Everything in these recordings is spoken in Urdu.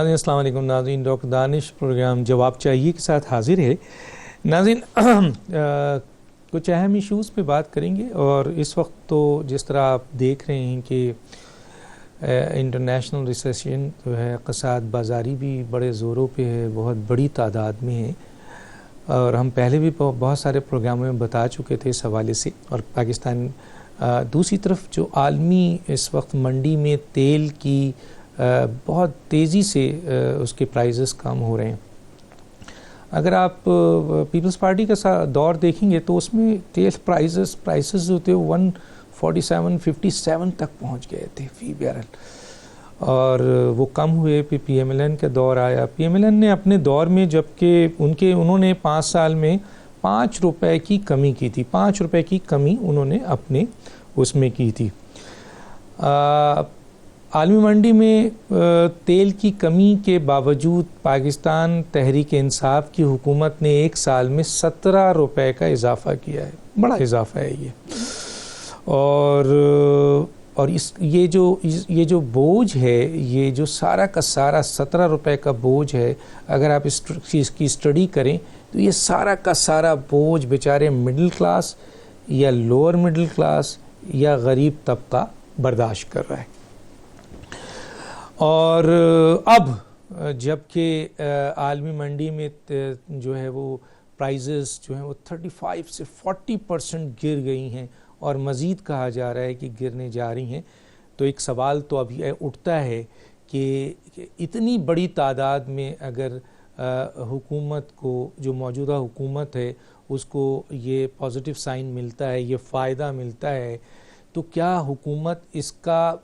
ناظرین السلام علیکم. ناظرین ڈاکٹر دانش پروگرام جواب چاہیے کے ساتھ حاضر ہے. ناظرین کچھ اہم ایشوز پہ بات کریں گے، اور اس وقت تو جس طرح آپ دیکھ رہے ہیں کہ انٹرنیشنل ریسیشن جو ہے، اقتصاد بازاری بھی بڑے زوروں پہ ہے، بہت بڑی تعداد میں ہے، اور ہم پہلے بھی بہت سارے پروگراموں میں بتا چکے تھے اس حوالے سے. اور پاکستان دوسری طرف جو عالمی اس وقت منڈی میں تیل کی بہت تیزی سے اس کے پرائزز کم ہو رہے ہیں. اگر آپ پیپلز پارٹی کا دور دیکھیں گے تو اس میں تیل پرائسز جو تھے 147.57 تک پہنچ گئے تھے فی بیرل، اور وہ کم ہوئے. پھر پی ایم ایل این کا دور آیا. پی ایم ایل این نے اپنے دور میں جبکہ انہوں نے 5 سال میں 5 روپے کی کمی کی تھی، 5 روپے کی کمی انہوں نے اپنے اس میں کی تھی. عالمی منڈی میں تیل کی کمی کے باوجود پاکستان تحریک انصاف کی حکومت نے 1 سال میں 17 روپے کا اضافہ کیا ہے. بڑا اضافہ ہے یہ. اور یہ جو بوجھ ہے، یہ جو سارا کا سارا 17 روپے کا بوجھ ہے، اگر آپ اس چیز کی اسٹڈی کریں تو یہ سارا کا سارا بوجھ بیچارے مڈل کلاس یا لوور مڈل کلاس یا غریب طبقہ برداشت کر رہا ہے. اور اب جب کہ عالمی منڈی میں جو ہے وہ پرائزز جو ہیں وہ 35 سے 40% گر گئی ہیں، اور مزید کہا جا رہا ہے کہ گرنے جا رہی ہیں، تو ایک سوال تو اب یہ اٹھتا ہے کہ اتنی بڑی تعداد میں اگر حکومت کو، جو موجودہ حکومت ہے، اس کو یہ پازیٹیو سائن ملتا ہے، یہ فائدہ ملتا ہے، تو کیا حکومت اس کا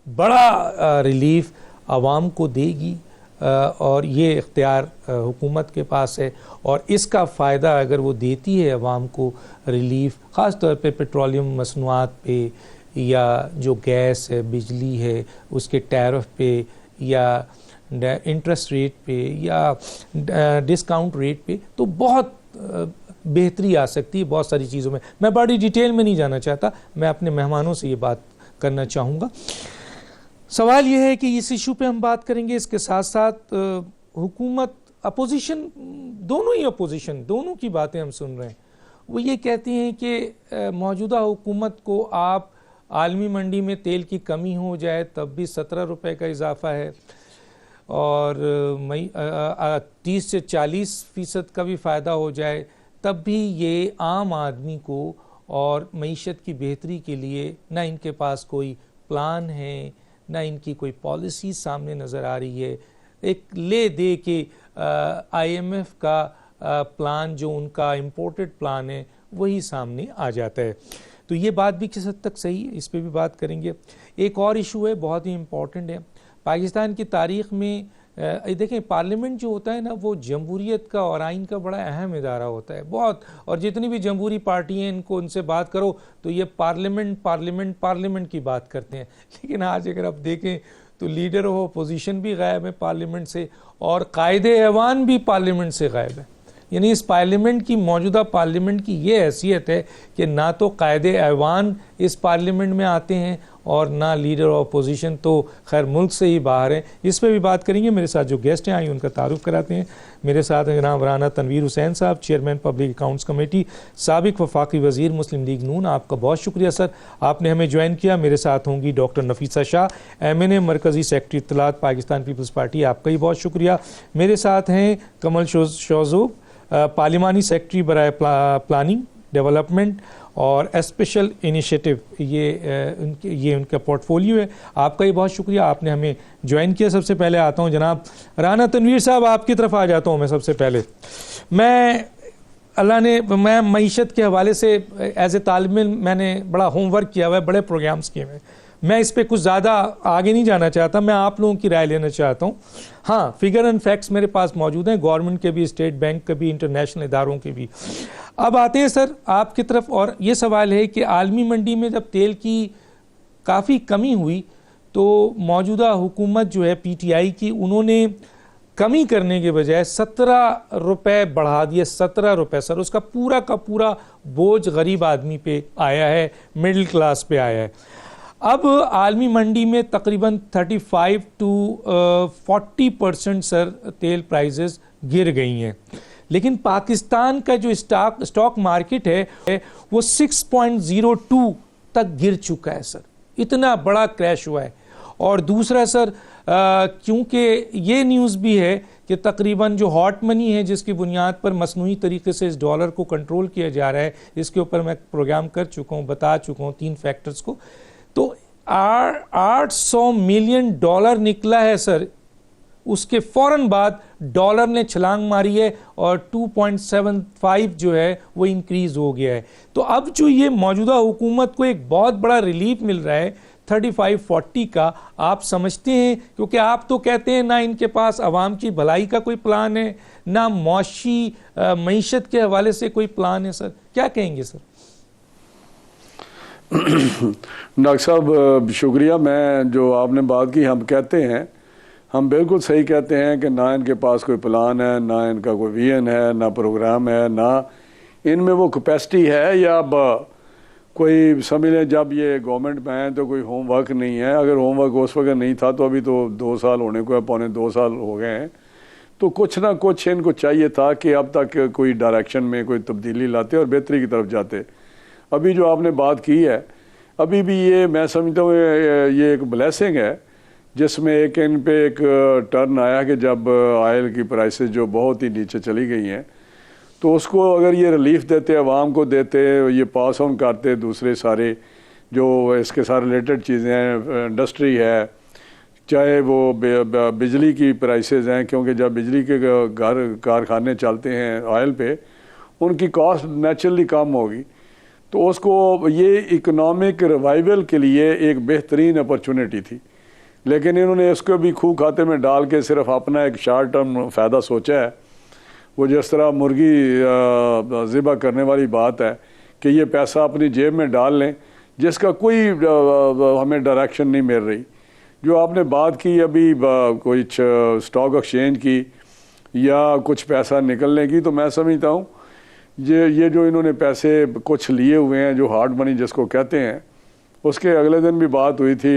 بڑا ریلیف عوام کو دے گی؟ اور یہ اختیار حکومت کے پاس ہے، اور اس کا فائدہ اگر وہ دیتی ہے عوام کو ریلیف، خاص طور پہ پیٹرولیم مصنوعات پہ، یا جو گیس ہے، بجلی ہے، اس کے ٹیرف پہ، یا انٹرسٹ ریٹ پہ، یا ڈسکاؤنٹ ریٹ پہ، تو بہت بہتری آ سکتی ہے بہت ساری چیزوں میں. میں بڑی ڈیٹیل میں نہیں جانا چاہتا، میں اپنے مہمانوں سے یہ بات کرنا چاہوں گا. سوال یہ ہے کہ اس ایشو پہ ہم بات کریں گے. اس کے ساتھ ساتھ حکومت، اپوزیشن، دونوں کی باتیں ہم سن رہے ہیں. وہ یہ کہتے ہیں کہ موجودہ حکومت کو آپ عالمی منڈی میں تیل کی کمی ہو جائے تب بھی 17 روپے کا اضافہ ہے، اور 30 سے 40% کا بھی فائدہ ہو جائے تب بھی یہ عام آدمی کو اور معیشت کی بہتری کے لیے نہ ان کے پاس کوئی پلان ہے، نہ ان کی کوئی پالیسی سامنے نظر آ رہی ہے. ایک لے دے کے آئی ایم ایف کا پلان، جو ان کا امپورٹڈ پلان ہے، وہی سامنے آ جاتا ہے. تو یہ بات بھی کس حد تک صحیح ہے، اس پہ بھی بات کریں گے. ایک اور ایشو ہے، بہت ہی امپورٹنٹ ہے. پاکستان کی تاریخ میں دیکھیں، پارلیمنٹ جو ہوتا ہے نا، وہ جمہوریت کا اور آئین کا بڑا اہم ادارہ ہوتا ہے بہت. اور جتنی بھی جمہوری پارٹی ہیں، ان سے بات کرو تو یہ پارلیمنٹ کی بات کرتے ہیں. لیکن آج اگر آپ دیکھیں تو لیڈر آف اپوزیشن بھی غائب ہے پارلیمنٹ سے، اور قائد ایوان بھی پارلیمنٹ سے غائب ہے. یعنی اس پارلیمنٹ کی، موجودہ پارلیمنٹ کی یہ حیثیت ہے کہ نہ تو قائد ایوان اس پارلیمنٹ میں آتے ہیں اور نہ لیڈر آف اپوزیشن، تو خیر ملک سے ہی باہر ہیں. اس پہ بھی بات کریں گے. میرے ساتھ جو گیسٹ ہیں آئیں ان کا تعارف کراتے ہیں. میرے ساتھ ہیں جناب رانا تنویر حسین صاحب، چیئرمین پبلک اکاؤنٹس کمیٹی، سابق وفاقی وزیر مسلم لیگ نون. آپ کا بہت شکریہ سر، آپ نے ہمیں جوائن کیا. میرے ساتھ ہوں گی ڈاکٹر نفیسہ شاہ، MNA مرکزی سیکرٹری اطلاعات پاکستان پیپلز پارٹی. آپ کا ہی بہت شکریہ. میرے ساتھ ہیں کمل شوزوب، پارلیمانی سیکرٹری برائے پلاننگ ڈیولپمنٹ اور اسپیشل انیشیٹو، یہ ان کا پورٹ فولیو ہے. آپ کا ہی بہت شکریہ، آپ نے ہمیں جوائن کیا. سب سے پہلے آتا ہوں جناب رانا تنویر صاحب، آپ کی طرف آ جاتا ہوں. میں سب سے پہلے میں معیشت کے حوالے سے ایز اے طالب علم میں نے بڑا ہوم ورک کیا ہوا ہے، بڑے پروگرامز کیے ہوئے. میں اس پہ کچھ زیادہ آگے نہیں جانا چاہتا، میں آپ لوگوں کی رائے لینا چاہتا ہوں. ہاں، فگر اینڈ فیکٹس میرے پاس موجود ہیں، گورنمنٹ کے بھی، اسٹیٹ بینک کے بھی، انٹرنیشنل اداروں کے بھی. اب آتے ہیں سر آپ کی طرف، اور یہ سوال ہے کہ عالمی منڈی میں جب تیل کی کافی کمی ہوئی تو موجودہ حکومت جو ہے PTI کی، انہوں نے کمی کرنے کے بجائے 17 روپے بڑھا دیے. 17 روپے سر، اس کا پورا بوجھ غریب آدمی پہ آیا ہے، مڈل کلاس پہ آیا ہے. اب عالمی منڈی میں تقریباً 35 to 40% سر تیل پرائزز گر گئی ہیں، لیکن پاکستان کا جو اسٹاک مارکیٹ ہے وہ 6.02 تک گر چکا ہے سر، اتنا بڑا کریش ہوا ہے. اور دوسرا سر کیونکہ یہ نیوز بھی ہے کہ تقریباً جو ہاٹ منی ہے جس کی بنیاد پر مصنوعی طریقے سے اس ڈالر کو کنٹرول کیا جا رہا ہے، اس کے اوپر میں پروگرام کر چکا ہوں، بتا چکا ہوں 3 فیکٹرز کو، تو 800 ملین ڈالر نکلا ہے سر. اس کے فوراً بعد ڈالر نے چھلانگ ماری ہے اور 2.75 جو ہے وہ انکریز ہو گیا ہے. تو اب جو یہ موجودہ حکومت کو ایک بہت بڑا ریلیف مل رہا ہے 35-40 کا، آپ سمجھتے ہیں، کیونکہ آپ تو کہتے ہیں نہ ان کے پاس عوام کی بھلائی کا کوئی پلان ہے، نہ معیشت کے حوالے سے کوئی پلان ہے، سر کیا کہیں گے سر؟ ڈاکٹر صاحب شکریہ. میں جو آپ نے بات کی، ہم کہتے ہیں، ہم بالکل صحیح کہتے ہیں کہ نہ ان کے پاس کوئی پلان ہے، نہ ان کا کوئی ویژن ہے، نہ پروگرام ہے، نہ ان میں وہ کیپیسٹی ہے، یا کوئی سمجھ لیں جب یہ گورنمنٹ میں ہیں تو کوئی ہوم ورک نہیں ہے. اگر ہوم ورک اس وقت نہیں تھا تو ابھی تو 2 سال ہونے کو ہے، پونے 2 سال ہو گئے ہیں. تو کچھ نہ کچھ ان کو چاہیے تھا کہ اب تک کوئی ڈائریکشن میں کوئی تبدیلی لاتے اور بہتری کی طرف جاتے. ابھی جو آپ نے بات کی ہے، ابھی بھی یہ میں سمجھتا ہوں یہ ایک بلیسنگ ہے، جس میں ایک ان پہ ایک ٹرن آیا کہ جب آئل کی پرائسز جو بہت ہی نیچے چلی گئی ہیں، تو اس کو اگر یہ ریلیف دیتے، عوام کو دیتے، یہ پاس آن کرتے دوسرے سارے جو اس کے ساتھ ریلیٹڈ چیزیں ہیں، انڈسٹری ہے، چاہے وہ بجلی کی پرائسز ہیں، کیونکہ جب بجلی کے گھر کارخانے چلتے ہیں آئل پہ، ان کی کاسٹ نیچرلی کم ہوگی. تو اس کو یہ اکنامک ریوائول کے لیے ایک بہترین اپرچونٹی تھی، لیکن انہوں نے اس کو بھی کھو کھاتے میں ڈال کے صرف اپنا ایک شارٹ ٹرم فائدہ سوچا ہے. وہ جس طرح مرغی ذبح کرنے والی بات ہے کہ یہ پیسہ اپنی جیب میں ڈال لیں، جس کا کوئی ہمیں ڈائریکشن نہیں مل رہی. جو آپ نے بات کی ابھی کوئی اسٹاک ایکسچینج کی یا کچھ پیسہ نکلنے کی، تو میں سمجھتا ہوں یہ جو انہوں نے پیسے کچھ لیے ہوئے ہیں، جو ہارڈ منی جس کو کہتے ہیں، اس کے اگلے دن بھی بات ہوئی تھی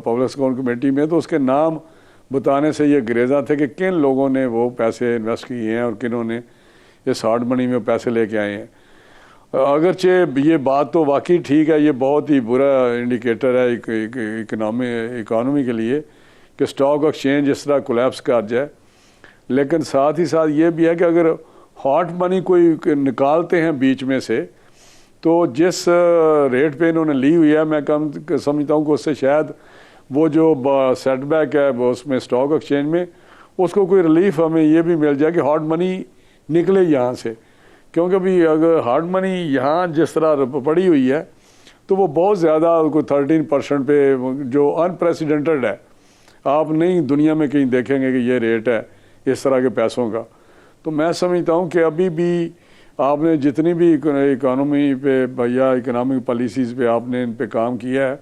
پبلک اکاؤنٹ کمیٹی میں، تو اس کے نام بتانے سے یہ گریزاں تھے کہ کن لوگوں نے وہ پیسے انویسٹ کیے ہیں اور کنہوں نے اس ہارڈ منی میں پیسے لے کے آئے ہیں. اگرچہ یہ بات تو واقعی ٹھیک ہے، یہ بہت ہی برا انڈیکیٹر ہے اکانومی کے لیے کہ اسٹاک ایکسچینج اس طرح کولیپس کر جائے. لیکن ساتھ ہی ساتھ یہ بھی ہے کہ اگر ہارڈ منی کوئی نکالتے ہیں بیچ میں سے، تو جس ریٹ پہ انہوں نے لی ہوئی ہے، میں سمجھتا ہوں کہ اس سے شاید وہ جو سیٹ بیک ہے وہ اس میں اسٹاک ایکسچینج میں، اس کو کوئی ریلیف ہمیں یہ بھی مل جائے کہ ہارڈ منی نکلے یہاں سے. کیونکہ بھی اگر ہارڈ منی یہاں جس طرح پڑی ہوئی ہے تو وہ بہت زیادہ کوئی 13% پہ، جو انپریسیڈنٹڈ ہے. آپ نہیں دنیا میں کہیں دیکھیں گے کہ یہ ریٹ ہے اس طرح کے پیسوں کا. تو میں سمجھتا ہوں کہ ابھی بھی آپ نے جتنی بھی اکانومی پہ یا اکنامک پالیسیز پہ آپ نے ان پہ کام کیا ہے،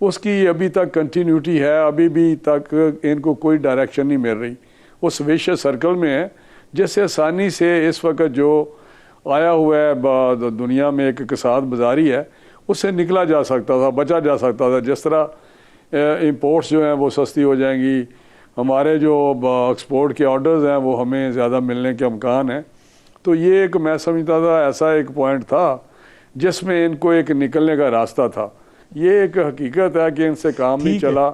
اس کی ابھی تک کنٹینیوٹی ہے. ابھی بھی تک ان کو کوئی ڈائریکشن نہیں مل رہی، اس ویشیس سرکل میں ہے جس سے آسانی سے اس وقت جو آیا ہوا ہے دنیا میں ایک اقتصاد بازاری ہے، اس سے نکلا جا سکتا تھا، بچا جا سکتا تھا. جس طرح امپورٹس جو ہیں وہ سستی ہو جائیں گی، ہمارے جو ایکسپورٹ کے آرڈرز ہیں وہ ہمیں زیادہ ملنے کے امکان ہیں. تو یہ ایک میں سمجھتا تھا ایسا ایک پوائنٹ تھا جس میں ان کو ایک نکلنے کا راستہ تھا. یہ ایک حقیقت ہے کہ ان سے کام نہیں چلا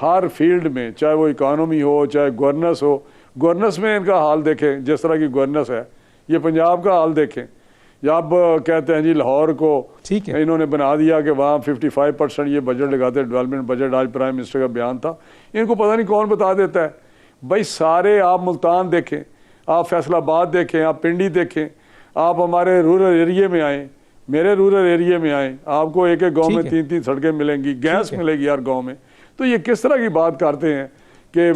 ہر فیلڈ میں، چاہے وہ اکانومی ہو، چاہے گورننس ہو. گورننس میں ان کا حال دیکھیں، جس طرح کی گورننس ہے. یہ پنجاب کا حال دیکھیں، اب کہتے ہیں جی لاہور کو انہوں نے بنا دیا کہ وہاں 55% یہ بجٹ لگاتے، ڈیولپمنٹ بجٹ. آج پرائم منسٹر کا بیان تھا، ان کو پتہ نہیں کون بتا دیتا ہے. بھائی سارے آپ ملتان دیکھیں، آپ فیصل آباد دیکھیں، آپ پنڈی دیکھیں، آپ ہمارے رورل ایریے میں آئیں، میرے رورل ایریے میں آئیں، آپ کو ایک ایک گاؤں میں 3 سڑکیں ملیں گی، گیس ملے گی ہر گاؤں میں. تو یہ کس طرح کی بات کرتے ہیں کہ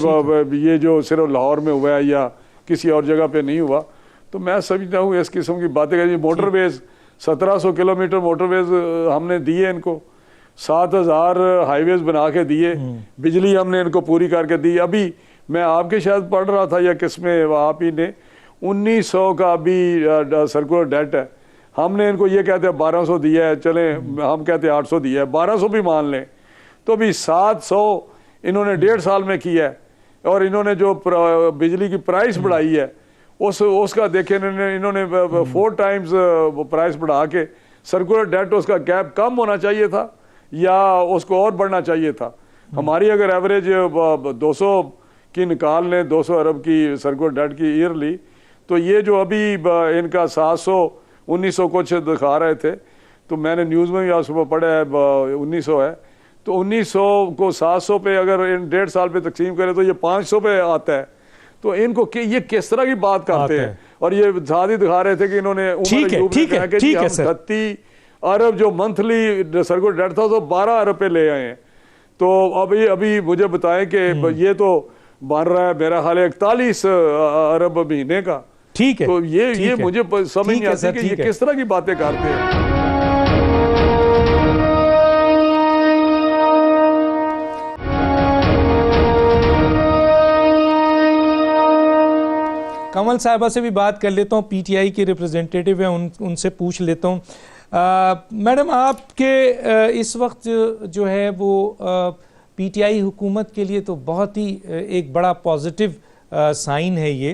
یہ جو صرف لاہور میں ہوا ہے یا کسی اور جگہ پہ نہیں ہوا. تو میں سمجھتا ہوں اس قسم کی باتیں کہ موٹر ویز 1700 کلومیٹر موٹر ویز ہم نے دیے ان کو، 7000 ہائی ویز بنا کے دیے، بجلی ہم نے ان کو پوری کر کے دی. ابھی میں آپ کے شاید پڑھ رہا تھا یا کس میں آپ ہی نے 1900 کا ابھی سرکولر ڈیٹ ہے. ہم نے ان کو یہ کہتے ہیں 1200 دیا ہے، چلیں ہم کہتے ہیں 800 دیا ہے، 1200 بھی مان لیں. تو بھی 700 انہوں نے 1.5 سال میں کیا ہے. اور انہوں نے جو بجلی کی پرائس بڑھائی ہے اس کا دیکھیں انہوں نے 4 ٹائمز پرائس بڑھا کے سرکولر ڈیٹ اس کا گیپ کم ہونا چاہیے تھا یا اس کو اور بڑھنا چاہیے تھا. ہماری اگر ایوریج 200 کی نکال لیں 200 ارب کی سرکولر ڈیٹ کی ایئرلی, تو یہ جو ابھی ان کا 700 1900 کچھ دکھا رہے تھے, تو میں نے نیوز میں بھی آج صبح پڑھا ہے 1900 ہے, تو 1900 کو 700 پہ اگر ان 1.5 سال پہ تقسیم کرے تو یہ 500 پہ آتا ہے. تو ان کو یہ کس طرح کی بات کرتے ہیں؟ اور یہ ساتھ ہی دکھا رہے تھے کہ انہوں نے عمر ایوب نے کہا کہ ہم 38 ارب جو منتھلی سرکولر ڈیٹ تھا تو 12 ارب پہ لے آئے ہیں. تو ابھی مجھے بتائیں کہ یہ تو بن رہا ہے میرا خیال 41 ارب مہینے کا. ٹھیک ہے, تو یہ مجھے سمجھ نہیں آتی کہ یہ کس طرح کی باتیں کرتے ہیں. کمل صاحبہ سے بھی بات کر لیتا ہوں, پی ٹی آئی کے ریپرزینٹیٹیو ہیں, ان سے پوچھ لیتا ہوں. میڈم, آپ کے اس وقت جو ہے وہ پی ٹی آئی حکومت کے لیے تو بہت ہی ایک بڑا پازیٹیو سائن ہے یہ,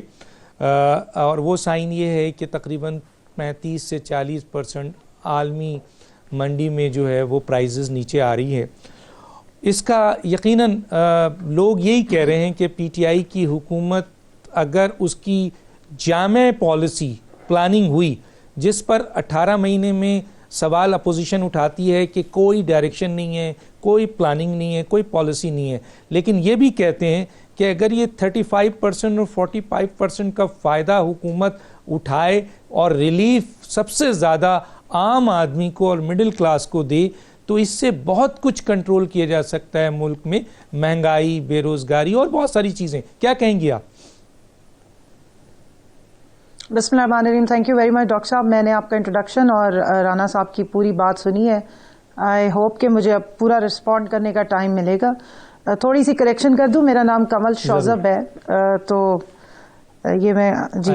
اور وہ سائن یہ ہے کہ تقریباً 35 سے 40% عالمی منڈی میں جو ہے وہ پرائزز نیچے آ رہی ہے. اس کا یقیناً لوگ یہی کہہ رہے ہیں کہ پی ٹی آئی کی حکومت اگر اس کی جامع پالیسی پلاننگ ہوئی, جس پر 18 مہینے میں سوال اپوزیشن اٹھاتی ہے کہ کوئی ڈائریکشن نہیں ہے, کوئی پلاننگ نہیں ہے, کوئی پالیسی نہیں ہے, لیکن یہ بھی کہتے ہیں کہ اگر یہ 35% اور 45% کا فائدہ حکومت اٹھائے اور ریلیف سب سے زیادہ عام آدمی کو اور مڈل کلاس کو دے, تو اس سے بہت کچھ کنٹرول کیا جا سکتا ہے ملک میں, مہنگائی, بے روزگاری اور بہت ساری چیزیں. کیا کہیں گی آپ؟ بسم اللہ الرحمن الرحیم. Thank you very much doctor صاحب. میں نے آپ کا انٹروڈکشن اور رانا صاحب کی پوری بات سنی ہے. آئی ہوپ کہ مجھے اب پورا رسپونڈ کرنے کا ٹائم ملے گا. تھوڑی سی کریکشن کر دوں, میرا نام کمل شوزب ہے, تو یہ میں جی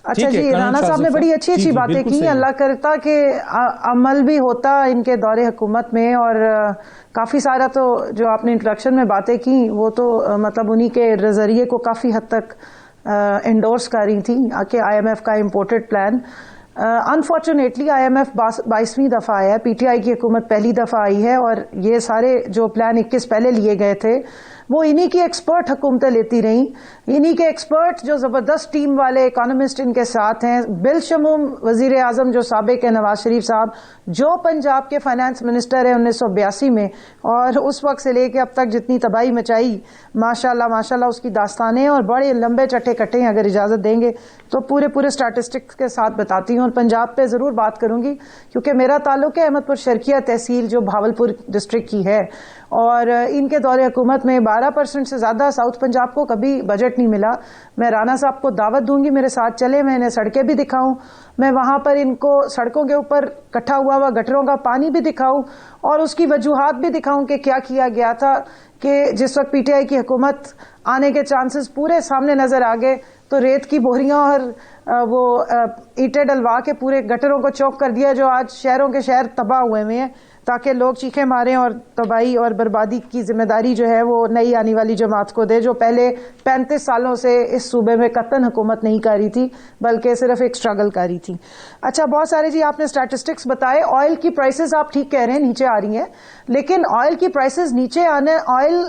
اچھا جی. رانا صاحب نے بڑی اچھی باتیں کی. اللہ کرتا کہ عمل بھی ہوتا ان کے دور حکومت میں, اور کافی سارا تو جو آپ نے انٹروڈکشن میں باتیں کی وہ تو مطلب انہی کے ذریعے کو کافی حد تک انڈورس کر رہی تھی کہ آئی ایم ایف کا imported plan. Unfortunately I M F 22ویں دفعہ آیا ہے, پی ٹی آئی کی حکومت پہلی دفعہ آئی ہے, اور یہ سارے جو پلان 21 پہلے لیے گئے تھے وہ انہی کی ایکسپرٹ حکومتیں لیتی رہیں. انہی کے ایکسپرٹ جو زبردست ٹیم والے اکانومسٹ ان کے ساتھ ہیں, بالشمول وزیر اعظم جو سابق ہے نواز شریف صاحب, جو پنجاب کے فائنانس منسٹر ہیں 1982 میں, اور اس وقت سے لے کے اب تک جتنی تباہی مچائی ماشاءاللہ اس کی داستانیں اور بڑے لمبے چٹے کٹے ہیں. اگر اجازت دیں گے تو پورے اسٹیٹسٹکس کے ساتھ بتاتی ہوں, اور پنجاب پہ ضرور بات کروں گی کیونکہ میرا تعلق ہے احمد پور شرقیہ تحصیل جو بھاولپور ڈسٹرکٹ کی ہے, اور ان کے دور حکومت میں 12% سے زیادہ ساؤتھ پنجاب کو کبھی بجٹ نہیں ملا. میں رانا صاحب کو دعوت دوں گی میرے ساتھ چلے, میں انہیں سڑکیں بھی دکھاؤں, میں وہاں پر ان کو سڑکوں کے اوپر اکٹھا ہوا گٹروں کا پانی بھی دکھاؤں, اور اس کی وجوہات بھی دکھاؤں کہ کیا کیا گیا تھا. کہ جس وقت پی ٹی آئی کی حکومت آنے کے چانسز پورے سامنے نظر آ گئے تو ریت کی بوریاں اور وہ اینٹیں ڈلوا کے پورے گٹروں کو چوک کر دیا, جو آج شہروں کے شہر تباہ ہوئے ہوئے ہیں, تاکہ لوگ چیخیں ماریں اور تباہی اور بربادی کی ذمہ داری جو ہے وہ نئی آنے والی جماعت کو دے, جو پہلے 35 سالوں سے اس صوبے میں قطن حکومت نہیں کر رہی تھی بلکہ صرف ایک سٹرگل کر رہی تھی. اچھا, بہت سارے جی آپ نے اسٹیٹسٹکس بتائے. آئل کی پرائسز آپ ٹھیک کہہ رہے ہیں نیچے آ رہی ہیں, لیکن آئل کی پرائسز نیچے آنے, آئل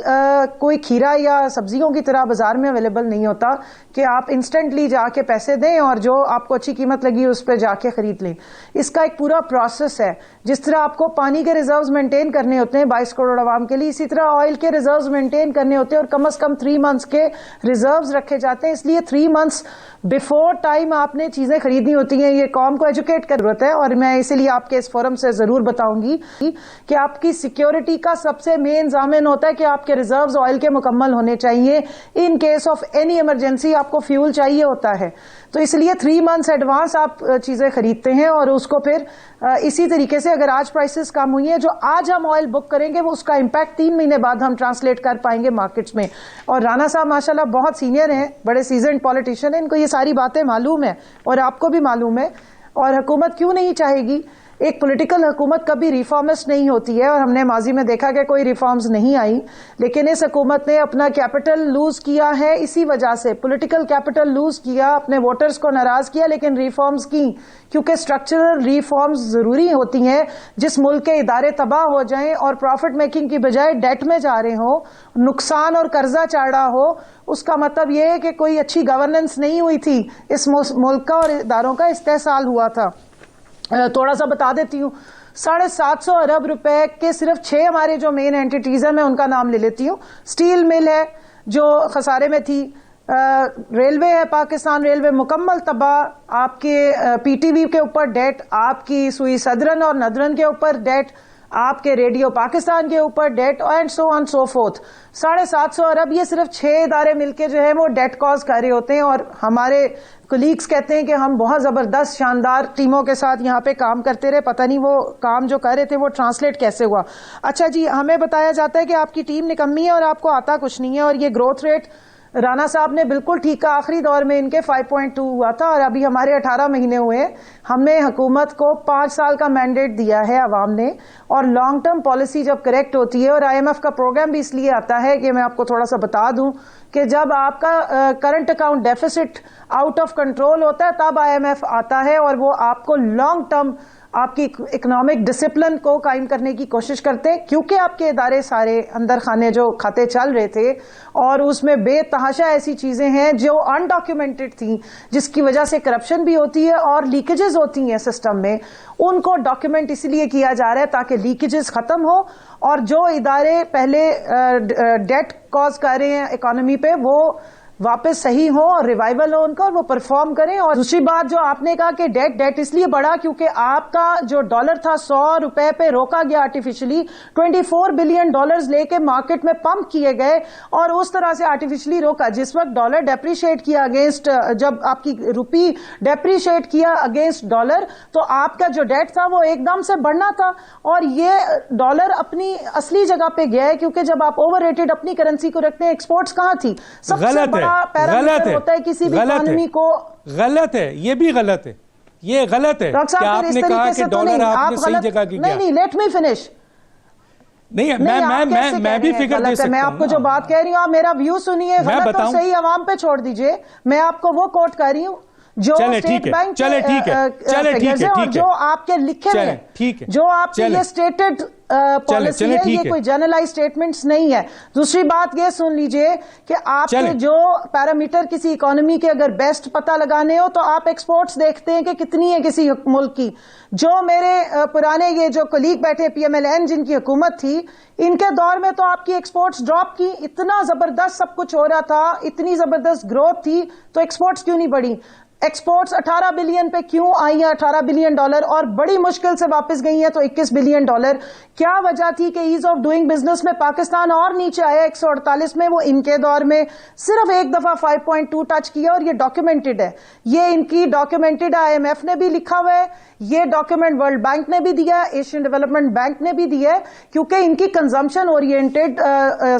کوئی کھیرا یا سبزیوں کی طرح بازار میں اویلیبل نہیں ہوتا کہ آپ انسٹنٹلی جا کے پیسے دیں اور جو آپ کو اچھی قیمت لگی اس پہ جا کے خرید لیں. اس کا ایک پورا پروسیس ہے. جس طرح آپ کو پانی کے ریزروز مینٹین کرنے ہوتے ہیں 22 کروڑ عوام کے لیے, اسی طرح آئل کے ریزروز مینٹین کرنے ہوتے ہیں, اور کم از کم 3 منتھس کے ریزروز رکھے جاتے ہیں. اس لیے 3 منتھس بیفور ٹائم آپ نے چیزیں خریدنی ہوتی ہیں. یہ قوم کو ایجوکیٹ کر ضرورت ہے, اور میں اسی لیے آپ کے اس فورم سے ضرور بتاؤں گی کہ آپ کی سیکیورٹی کا سب سے مین ضامن ہوتا ہے کہ آپ کے ریزروز آئل کے مکمل ہونے چاہیے. In case of any emergency آپ کو فیول چاہیے ہوتا ہے, تو اس لیے 3 منتھس ایڈوانس آپ چیزیں خریدتے ہیں, اور اس کو پھر اسی طریقے سے اگر آج پرائسز کم ہوئی ہیں, جو آج ہم آئل بک کریں گے وہ اس کا امپیکٹ 3 مہینے بعد ہم ٹرانسلیٹ کر پائیں گے مارکیٹس میں. اور رانا صاحب ماشاءاللہ بہت سینئر ہیں, بڑے سیزنڈ پولیٹیشین ہیں, ان کو یہ ساری باتیں معلوم ہیں اور آپ کو بھی معلوم ہے. اور حکومت کیوں نہیں چاہے گی ایک پولیٹیکل حکومت کبھی ریفارمسٹ نہیں ہوتی ہے، اور ہم نے ماضی میں دیکھا کہ کوئی ریفارمز نہیں آئی، لیکن اس حکومت نے اپنا کیپٹل لوز کیا ہے اسی وجہ سے، پولیٹیکل کیپٹل لوز کیا، اپنے ووٹرز کو ناراض کیا، لیکن ریفارمز کی، کیونکہ اسٹرکچرل ریفارمز ضروری ہوتی ہیں۔ جس ملک کے ادارے تباہ ہو جائیں اور پروفٹ میکنگ کی بجائے ڈیٹ میں جا رہے ہوں، نقصان اور قرضہ چاڑھا ہو، اس کا مطلب یہ ہے کہ کوئی اچھی گورننس نہیں ہوئی تھی، اس ملک کا اور اداروں کا استحصال ہوا تھا۔ تھوڑا سا بتا دیتی ہوں، 750 ارب روپے کے صرف 6 ہمارے جو مین اینٹیز ہیں، میں ان کا نام لے لیتی ہوں۔ سٹیل مل ہے جو خسارے میں تھی، ریلوے ہے، پاکستان ریلوے مکمل تباہ، آپ کے پی ٹی وی کے اوپر ڈیٹ، آپ کی سوئی صدرن اور ندرن کے اوپر ڈیٹ، آپ کے ریڈیو پاکستان کے اوپر date, and so on so forth. 750 ارب یہ صرف 6 ادارے مل کے جو ہے وہ ڈیٹ کاز کر رہے ہوتے ہیں، اور ہمارے کولیگز کہتے ہیں کہ ہم بہت زبردست شاندار ٹیموں کے ساتھ یہاں پہ کام کرتے رہے، پتہ نہیں وہ کام جو کر رہے تھے وہ ٹرانسلیٹ کیسے ہوا۔ اچھا جی، ہمیں بتایا جاتا ہے کہ آپ کی ٹیم نکمی ہے اور آپ کو آتا کچھ نہیں ہے، اور یہ گروتھ ریٹ رانا صاحب نے بالکل ٹھیک کہا، آخری دور میں ان کے 5.2 ہوا تھا، اور ابھی ہمارے 18 مہینے ہوئے ہیں۔ ہم نے حکومت کو 5 سال کا مینڈیٹ دیا ہے عوام نے، اور لانگ ٹرم پالیسی جب کریکٹ ہوتی ہے، اور آئی ایم ایف کا پروگرام بھی اس لیے آتا ہے کہ میں آپ کو تھوڑا سا بتا دوں کہ جب آپ کا current account deficit out of control ہوتا ہے تب آئی ایم ایف آتا ہے، اور وہ آپ کو لانگ ٹرم آپ کی اکنامک ڈسپلن کو قائم کرنے کی کوشش کرتے ہیں، کیونکہ آپ کے ادارے سارے اندر خانے جو کھاتے چل رہے تھے، اور اس میں بے تحاشا ایسی چیزیں ہیں جو انڈاکیومنٹڈ تھیں، جس کی وجہ سے کرپشن بھی ہوتی ہے اور لیکیجز ہوتی ہیں سسٹم میں، ان کو ڈاکیومنٹ اس لیے کیا جا رہا ہے تاکہ لیکیجز ختم ہو، اور جو ادارے پہلے ڈیٹ کاز کر رہے ہیں اکانومی پہ وہ واپس صحیح ہو اور ریوائول ہو ان کا، اور وہ پرفارم کریں۔ اور دوسری بات جو آپ نے کہا کہ ڈیٹ اس لیے بڑھا کیونکہ آپ کا جو ڈالر تھا 100 روپے پہ روکا گیا آرٹیفیشلی، 24 بلین ڈالرز لے کے مارکیٹ میں پمپ کیے گئے، اور اس طرح سے آرٹیفیشلی روکا۔ جس وقت ڈالر ڈیپریشیٹ کیا اگینسٹ، جب آپ کی روپی ڈیپریشیٹ کیا اگینسٹ ڈالر، تو آپ کا جو ڈیٹ تھا وہ ایک دم سے بڑھنا تھا، اور یہ ڈالر اپنی اصلی جگہ پہ گیا ہے، کیونکہ جب آپ اوور ریٹڈ اپنی کرنسی کو رکھتے ہیں، ایکسپورٹس کہاں تھی؟ سب سے بڑا پیرامیٹر ہوتا ہے کسی بھی اکانومی کو۔ غلط ہے، یہ بھی غلط ہے، یہ غلط ہے کہ آپ نے کہا کہ ڈالر آپ نے صحیح جگہ کی گیا۔ نہیں، لیٹ می فنش۔ نہیں، میں بھی فکر دے سکتا ہوں۔ میں آپ کو جو بات کہہ رہی ہوں آپ میرا ویو سنیے، غلط اور صحیح عوام پہ چھوڑ دیجئے، میں آپ کو وہ کوٹ کر رہی ہوں جو اسٹیٹ بینک اور جو آپ کے لکھے ہوئے ہیں، جو آپ کے یہ اسٹیٹڈ پالیسی ہے، یہ کوئی جنرلائز سٹیٹمنٹس نہیں ہے۔ دوسری بات یہ سن لیجئے کہ آپ کے جو پیرامیٹر کسی اکانومی کے اگر بیسٹ پتہ لگانے ہو تو آپ ایکسپورٹس دیکھتے ہیں کہ کتنی ہے کسی ملک کی۔ جو میرے پرانے یہ جو کولیگ بیٹھے پی ایم ایل این جن کی حکومت تھی، ان کے دور میں تو آپ کی ایکسپورٹس ڈراپ کی، اتنا زبردست سب کچھ ہو رہا تھا، اتنی زبردست گروتھ تھی، تو ایکسپورٹس کیوں نہیں بڑھی؟ ایکسپورٹس 18 بلین پہ کیوں آئی ہیں، 18 بلین ڈالر، اور بڑی مشکل سے واپس گئی ہیں تو 21 بلین ڈالر۔ کیا وجہ تھی کہ ایز آف ڈوئنگ بزنس میں پاکستان اور نیچے آیا 148 میں؟ وہ ان کے دور میں صرف ایک دفعہ 5.2 ٹچ کیا، اور یہ ڈاکیومنٹڈ ہے، یہ ان کی ڈاکیومنٹڈ، آئی ایم ایف نے بھی لکھا ہوا ہے، یہ ڈاکیومنٹ ورلڈ بینک نے بھی دیا ہے، ایشین ڈیولپمنٹ بینک نے بھی دیا ہے، کیونکہ ان کی کنزمپشن اورینٹڈ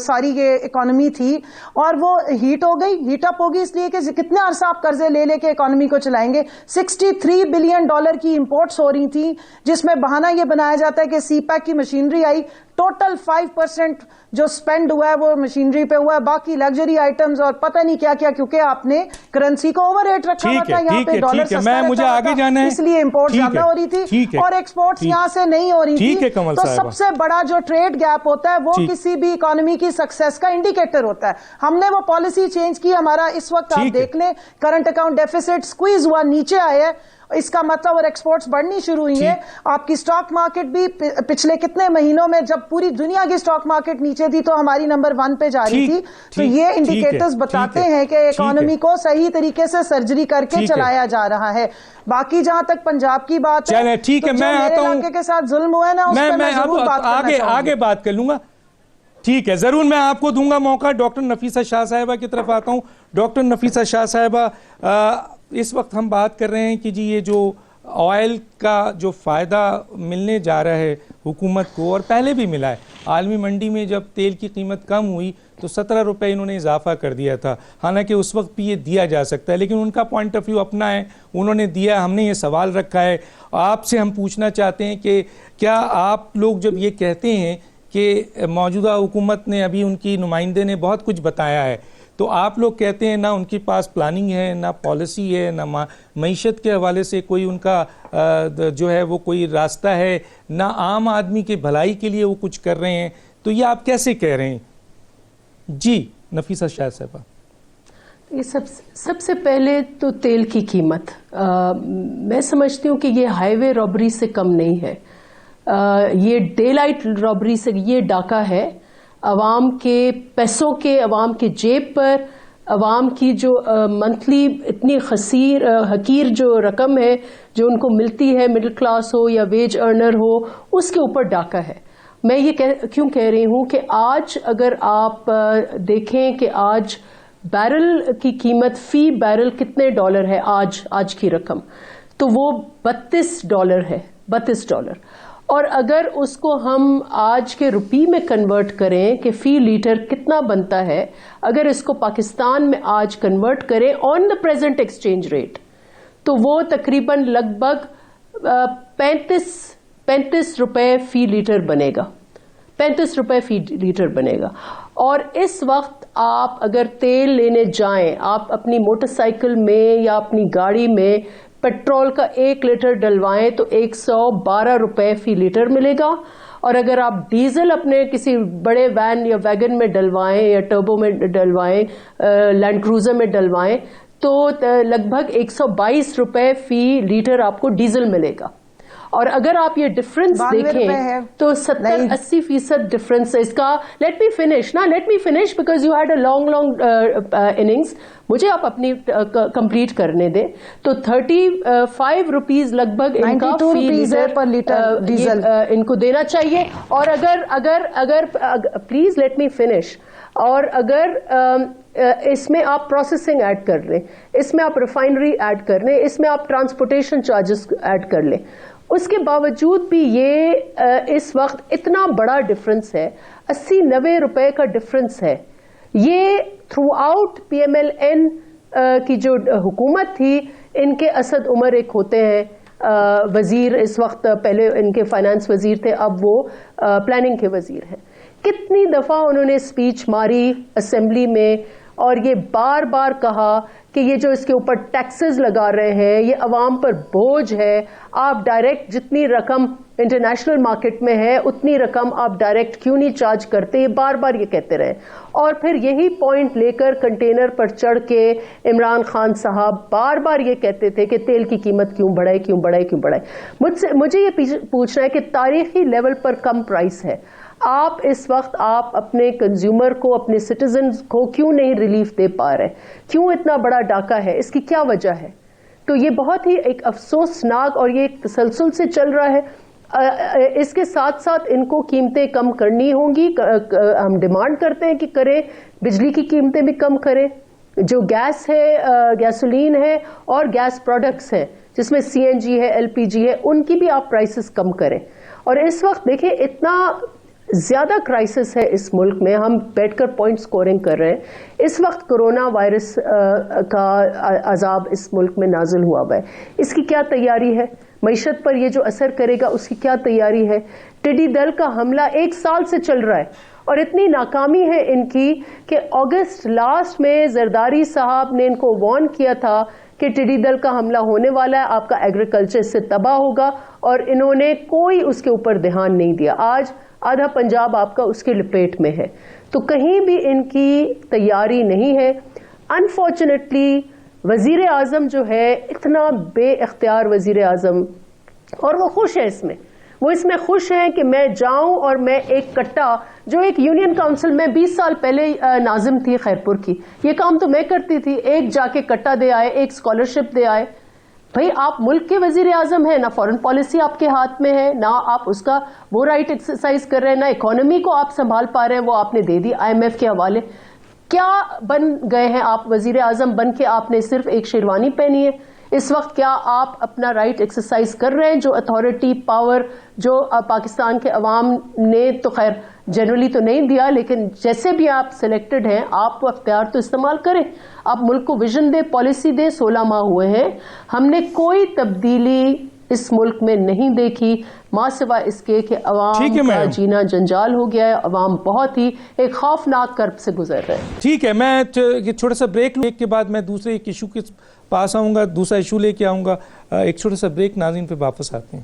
ساری یہ اکانومی تھی، اور وہ ہیٹ ہو گئی، ہیٹ اپ ہوگی، اس لیے کہ کتنے عرصہ آپ قرضے لے لے کے اکانومی کو چلائیں گے۔ 63 بلین ڈالر کی امپورٹس ہو رہی تھیں، جس میں بہانہ یہ بنایا جاتا ہے کہ سی پیک کی مشینری آئی، ٹوٹل 5% جو سپینڈ ہوا ہے وہ مشینری پہ ہوا ہے، باقی لگژری آئٹمز اور پتہ نہیں کیا کیا، کیونکہ آپ نے کرنسی کو اوور ریٹ رکھا ہوا تھا، یہاں پہ ڈالر سستا رہتا تھا، اس لیے امپورٹ زیادہ ہو رہی تھی اور ایکسپورٹس یہاں سے نہیں ہو رہی تھی۔ تو سب سے بڑا جو ٹریڈ گیپ ہوتا ہے وہ کسی بھی اکانومی کی سکسیس کا انڈیکیٹر ہوتا ہے۔ ہم نے وہ پالیسی چینج کی، ہمارا اس وقت آپ دیکھ لیں کرنٹ اکاؤنٹ ڈیفیسٹ سکویز ہوا، نیچے آیا ہے، اس کا مطلب اور ایکسپورٹس بڑھنی شروع ہوئی ہیں۔ آپ کی سٹاک مارکیٹ بھی پچھلے کتنے مہینوں میں جب پوری دنیا کی سٹاک مارکیٹ نیچے تھی تو ہماری نمبر 1 پہ جا رہی تھی، تو یہ انڈیکیٹرز بتاتے ہیں کہ اکانومی کو صحیح طریقے سے سرجری کر کے چلایا جا رہا ہے۔ باقی جہاں تک پنجاب کی بات ہے، تو جو میرے علاقے کے ساتھ ظلم ہوا ہے نا، اس پہ میں ضرور بات کرنا چاہوں گی، آگے بات کر لوں گا۔ ٹھیک ہے، ضرور میں آپ کو دوں گا موقع۔ ڈاکٹر نفیسہ شاہ صاحبہ کی طرف آتا ہوں۔ ڈاکٹر نفیسہ شاہ صاحبہ، اس وقت ہم بات کر رہے ہیں کہ جی یہ جو آئل کا جو فائدہ ملنے جا رہا ہے حکومت کو، اور پہلے بھی ملا ہے، عالمی منڈی میں جب تیل کی قیمت کم ہوئی تو 17 روپے انہوں نے اضافہ کر دیا تھا، حالانکہ اس وقت بھی یہ دیا جا سکتا ہے، لیکن ان کا پوائنٹ آف ویو اپنا ہے، انہوں نے دیا، ہم نے یہ سوال رکھا ہے۔ آپ سے ہم پوچھنا چاہتے ہیں کہ کیا آپ لوگ جب یہ کہتے ہیں کہ موجودہ حکومت نے، ابھی ان کی نمائندے نے بہت کچھ بتایا ہے، تو آپ لوگ کہتے ہیں نہ ان کے پاس پلاننگ ہے، نہ پالیسی ہے، نہ معیشت کے حوالے سے کوئی ان کا جو ہے وہ کوئی راستہ ہے، نہ عام آدمی کے بھلائی کے لیے وہ کچھ کر رہے ہیں، تو یہ آپ کیسے کہہ رہے ہیں؟ جی نفیسہ شاہ صاحبہ۔ یہ سب سے پہلے تو تیل کی قیمت، میں سمجھتی ہوں کہ یہ ہائی وے رابری سے کم نہیں ہے، یہ ڈے لائٹ رابری سے، یہ ڈاکہ ہے عوام کے پیسوں کے، عوام کے جیب پر، عوام کی جو منتھلی اتنی حقیر جو رقم ہے جو ان کو ملتی ہے، مڈل کلاس ہو یا ویج ارنر ہو، اس کے اوپر ڈاکہ ہے۔ میں یہ کیوں کہہ رہی ہوں کہ آج اگر آپ دیکھیں کہ آج بیرل کی قیمت فی بیرل کتنے ڈالر ہے، آج کی رقم تو وہ $32 ہے، $32، اور اگر اس کو ہم آج کے روپی میں کنورٹ کریں کہ فی لیٹر کتنا بنتا ہے، اگر اس کو پاکستان میں آج کنورٹ کریں آن دا پریزنٹ ایکسچینج ریٹ، تو وہ تقریباً لگ بھگ 35 روپے فی لیٹر بنے گا، 35 روپے فی لیٹر بنے گا۔ اور اس وقت آپ اگر تیل لینے جائیں، آپ اپنی موٹر سائیکل میں یا اپنی گاڑی میں پیٹرول کا 1 لیٹر ڈلوائیں تو 112 روپے فی لیٹر ملے گا، اور اگر آپ ڈیزل اپنے کسی بڑے وین یا ویگن میں ڈلوائیں یا ٹربو میں ڈلوائیں، لینڈ کروزر میں ڈلوائیں، تو لگ بھگ 122 روپے فی لیٹر آپ کو ڈیزل ملے گا۔ اور اگر آپ یہ ڈفرنس دیکھیں تو 70-80% ڈفرنس ہے اس کا۔ Let me finish because you had a long innings, مجھے آپ اپنی کمپلیٹ کرنے دیں۔ تو 35 روپیز لگ بھگ ان کا فی لیٹر ڈیزل ان کو دینا چاہیے۔ اور اگر پلیز لیٹ می فنش، اور اگر اس میں آپ پروسیسنگ ایڈ کر لیں، اس میں آپ ریفائنری ایڈ کر لیں، اس میں آپ ٹرانسپورٹیشن چارجز ایڈ کر لیں، اس کے باوجود بھی یہ اس وقت اتنا بڑا ڈفرنس ہے، 80-90 روپے کا ڈفرنس ہے۔ یہ throughout P M L N کی جو حکومت تھی، ان کے اسد عمر ایک ہوتے ہیں وزیر، اس وقت پہلے ان کے فائنانس وزیر تھے، اب وہ پلاننگ کے وزیر ہیں۔ کتنی دفعہ انہوں نے اسپیچ ماری اسمبلی میں اور یہ بار بار کہا کہ یہ جو اس کے اوپر ٹیکسز لگا رہے ہیں یہ عوام پر بوجھ ہے، آپ ڈائریکٹ جتنی رقم انٹرنیشنل مارکیٹ میں ہے اتنی رقم آپ ڈائریکٹ کیوں نہیں چارج کرتے، یہ بار بار یہ کہتے رہے۔ اور پھر یہی پوائنٹ لے کر کنٹینر پر چڑھ کے عمران خان صاحب بار بار یہ کہتے تھے کہ تیل کی قیمت کیوں بڑھائے۔ مجھے یہ پوچھنا ہے کہ تاریخی لیول پر کم پرائس ہے، آپ اس وقت آپ اپنے کنزیومر کو، اپنے سٹیزنز کو کیوں نہیں ریلیف دے پا رہے؟ کیوں اتنا بڑا ڈاکہ ہے؟ اس کی کیا وجہ ہے؟ تو یہ بہت ہی ایک افسوسناک، اور یہ ایک تسلسل سے چل رہا ہے۔ اس کے ساتھ ساتھ ان کو قیمتیں کم کرنی ہوں گی، ہم ڈیمانڈ کرتے ہیں کہ کریں، بجلی کی قیمتیں بھی کم کریں، جو گیس ہے، گیسولین ہے اور گیس پروڈکٹس ہیں جس میں سی این جی ہے، ایل پی جی ہے، ان کی بھی آپ پرائسز کم کریں۔ اور اس وقت دیکھیں اتنا زیادہ کرائسس ہے اس ملک میں، ہم بیٹھ کر پوائنٹ سکورنگ کر رہے ہیں، اس وقت کرونا وائرس کا عذاب اس ملک میں نازل ہوا ہے، اس کی کیا تیاری ہے؟ معیشت پر یہ جو اثر کرے گا اس کی کیا تیاری ہے؟ ٹڈی دل کا حملہ 1 سال سے چل رہا ہے اور اتنی ناکامی ہے ان کی کہ اگست لاسٹ میں زرداری صاحب نے ان کو وارن کیا تھا کہ ٹڈی دل کا حملہ ہونے والا ہے، آپ کا ایگریکلچر سے تباہ ہوگا، اور انہوں نے کوئی اس کے اوپر دھیان نہیں دیا۔ آج آدھا پنجاب آپ کا اس کے لپیٹ میں ہے، تو کہیں بھی ان کی تیاری نہیں ہے۔ انفارچونیٹلی وزیر اعظم جو ہے اتنا بے اختیار وزیر اعظم، اور وہ خوش ہے اس میں خوش ہیں کہ میں جاؤں اور میں ایک کٹا، جو ایک یونین کاؤنسل میں 20 سال پہلے ناظم تھی خیرپور کی، یہ کام تو میں کرتی تھی، ایک جا کے کٹا دے آئے، ایک اسکالرشپ دے آئے۔ بھئی آپ ملک کے وزیر اعظم ہیں، نہ فارن پالیسی آپ کے ہاتھ میں ہے، نہ آپ اس کا وہ رائٹ ایکسرسائز کر رہے ہیں، نہ اکانومی کو آپ سنبھال پا رہے ہیں، وہ آپ نے دے دی IMF کے حوالے۔ کیا بن گئے ہیں آپ وزیر اعظم بن کے؟ آپ نے صرف ایک شیروانی پہنی ہے، اس وقت کیا آپ اپنا رائٹ ایکسرسائز کر رہے ہیں؟ جو اتھارٹی پاور جو پاکستان کے عوام نے تو خیر جنرلی تو نہیں دیا، لیکن جیسے بھی آپ سلیکٹڈ ہیں آپ وہ اختیار تو استعمال کریں. آپ ملک کو ویژن دیں، پالیسی دیں. 16 ماہ ہوئے ہیں، ہم نے کوئی تبدیلی اس ملک میں نہیں دیکھی ماں سوا اس کے کہ عوام کا جینا جنجال ہو گیا ہے. عوام بہت ہی ایک خوفناک کرب سے گزر رہے ہیں. ٹھیک ہے، میں چھوٹا سا بریک لوں، کے بعد میں دوسرے ایک ایشو کے پاس آؤں گا، دوسرا ایشو لے کے آؤں گا. ایک چھوٹا سا بریک، ناظرین پہ واپس آتے ہیں.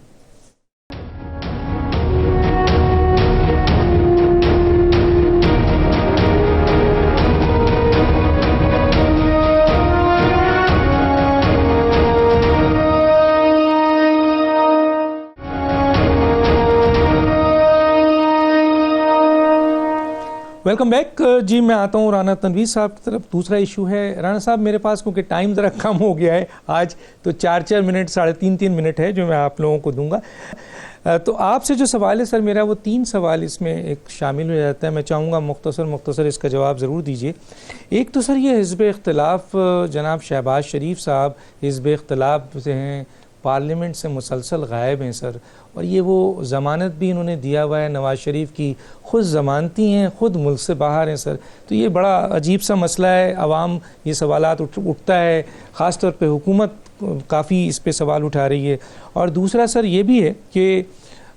Welcome back. جی میں آتا ہوں رانا تنویر صاحب کی طرف. دوسرا ایشو ہے رانا صاحب میرے پاس کیونکہ ٹائم ذرا کم ہو گیا ہے آج، تو 4 منٹ 3.5 منٹ ہے جو میں آپ لوگوں کو دوں گا. تو آپ سے جو سوال ہے سر میرا، وہ 3 سوال اس میں ایک شامل ہو جاتا ہے. میں چاہوں گا مختصر اس کا جواب ضرور دیجیے. ایک تو سر یہ حزب اختلاف، جناب شہباز شریف صاحب حزب اختلاف سے ہیں، پارلیمنٹ سے مسلسل غائب ہیں سر، اور یہ وہ ضمانت بھی انہوں نے دیا ہوا ہے نواز شریف کی، خود ضمانتی ہیں، خود ملک سے باہر ہیں سر. تو یہ بڑا عجیب سا مسئلہ ہے، عوام یہ سوالات اٹھتا ہے، خاص طور پہ حکومت کافی اس پہ سوال اٹھا رہی ہے. اور دوسرا سر یہ بھی ہے کہ